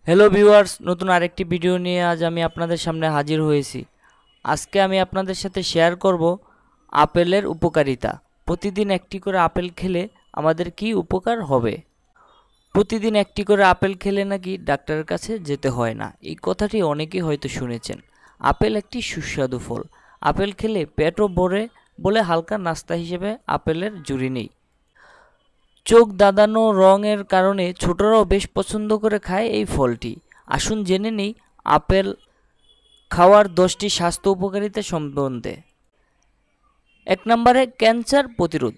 Hello viewers, নতুন আরেকটি video নিয়ে আজ আমি আপনাদের সামনে হাজির হয়েছি। আজকে আমি আপনাদের সাথে শেয়ার করব আপেলের উপকারিতা। প্রতিদিন একটি করে আপেল খেলে আমাদের কি উপকার হবে। প্রতিদিন একটি করে আপেল খেলে নাকি ডাক্তারের কাছে যেতে হয় না। এই কথাটি অনেকেই হয়তো শুনেছেন। আপেল একটি সুস্বাদু ফল। আপেল খেলে পেটও ভরে বলে হালকা নাস্তা হিসেবে আপেলের জুড়ি নেই। চোখ দাঁড়ানো রঙের কারণে ছোটরাও বেশ পছন্দ করে খায় এই ফলটি। আসুন জেনে নেই আপেল খাওয়ার 10টি স্বাস্থ্য উপকারিতা সম্বন্ধে। 1 নম্বরে ক্যান্সার প্রতিরোধ।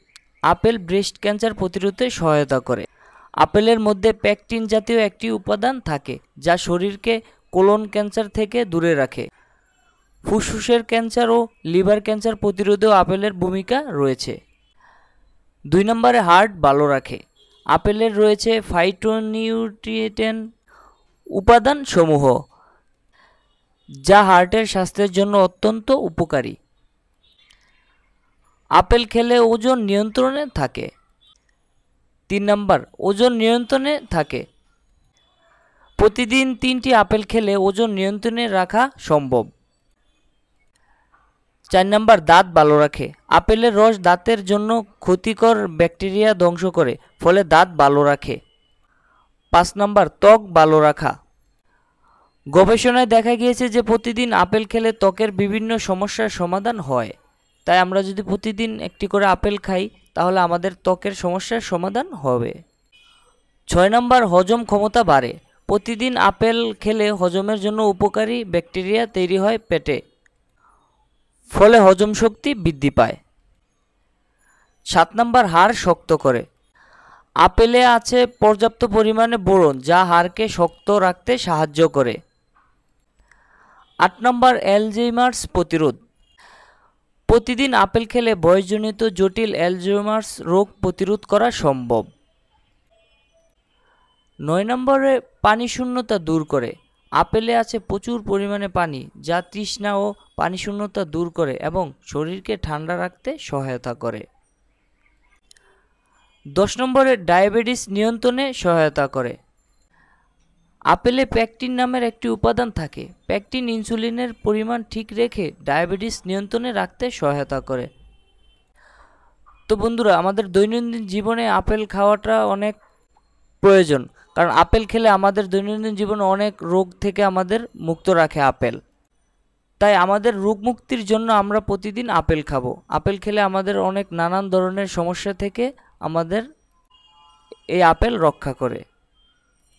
আপেল ব্রেস্ট ক্যান্সার প্রতিরোধে সহায়তা করে। আপেলের মধ্যে পেকটিন জাতীয় একটি উপাদান থাকে যা শরীরকে কোলন ক্যান্সার থেকে দূরে রাখে। ফুসফুসের ক্যান্সার ও লিভার ক্যান্সার প্রতিরোধেও আপেলের ভূমিকা রয়েছে। 2 নম্বরে হার্ট ভালো রাখে। আপেলের রয়েছে ফাইটোনিউট্রিয়েন্ট উপাদান সমূহ যা হার্টের স্বাস্থ্যের জন্য অত্যন্ত উপকারী। আপেল খেলে ওজন নিয়ন্ত্রণে থাকে। 3 নম্বর ওজন নিয়ন্ত্রণে থাকে। প্রতিদিন 3টি আপেল খেলে ওজন নিয়ন্ত্রণে রাখা সম্ভব। 4 নম্বর দাঁত ভালো রাখে। আপেলের রস দাঁতের জন্য ক্ষতিকর ব্যাকটেরিয়া ধ্বংস করে, ফলে দাঁত ভালো রাখে। 5 নম্বর ত্বক ভালো রাখা। গবেষণায় দেখা গিয়েছে যে প্রতিদিন আপেল খেলে ত্বকের বিভিন্ন সমস্যার সমাধান হয়। তাই আমরা যদি প্রতিদিন একটি করে আপেল খাই তাহলে আমাদের ত্বকের সমস্যার সমাধান হবে। 6 নম্বর হজম ক্ষমতা বাড়ে। প্রতিদিন আপেল খেলে হজমের জন্য উপকারী ব্যাকটেরিয়া তৈরি হয় পেটে, ফলে হজম শক্তি বৃদ্ধি পায়। 7 নম্বর হাড় শক্ত করে। আপেলে আছে পর্যাপ্ত পরিমাণে বোরন যা হাড়কে শক্ত রাখতে সাহায্য করে। 8 নম্বর অ্যালঝেইমার্স প্রতিরোধ। প্রতিদিন আপেল খেলে বয়সজনিত জটিল অ্যালঝেইমার্স রোগ প্রতিরোধ করা সম্ভব। 9 নম্বরে পানি শূন্যতা দূর করে। আপেলে আছে প্রচুর পরিমাণে পানি যা তৃষ্ণা ও পানি শূন্যতা দূর করে এবং শরীরকে ঠান্ডা রাখতে সহায়তা করে। 10 নম্বরে ডায়াবেটিস নিয়ন্ত্রণে সহায়তা করে। আপেলে পেকটিন নামের একটি উপাদান থাকে। পেকটিন ইনসুলিনের পরিমাণ ঠিক রেখে ডায়াবেটিস নিয়ন্ত্রণে রাখতে সহায়তা করে। তো বন্ধুরা, আমাদের দৈনন্দিন জীবনে আপেল খাওয়াটা অনেক প্রয়োজন, কারণ আপেল খেলে আমাদের দৈনন্দিন জীবনে অনেক রোগ থেকে আমাদের মুক্ত রাখে আপেল। তাই আমাদের রোগ মুক্তির জন্য আমরা প্রতিদিন আপেল খাবো। আপেল খেলে আমাদের অনেক নানান ধরনের সমস্যা থেকে আমাদের এই আপেল রক্ষা করে।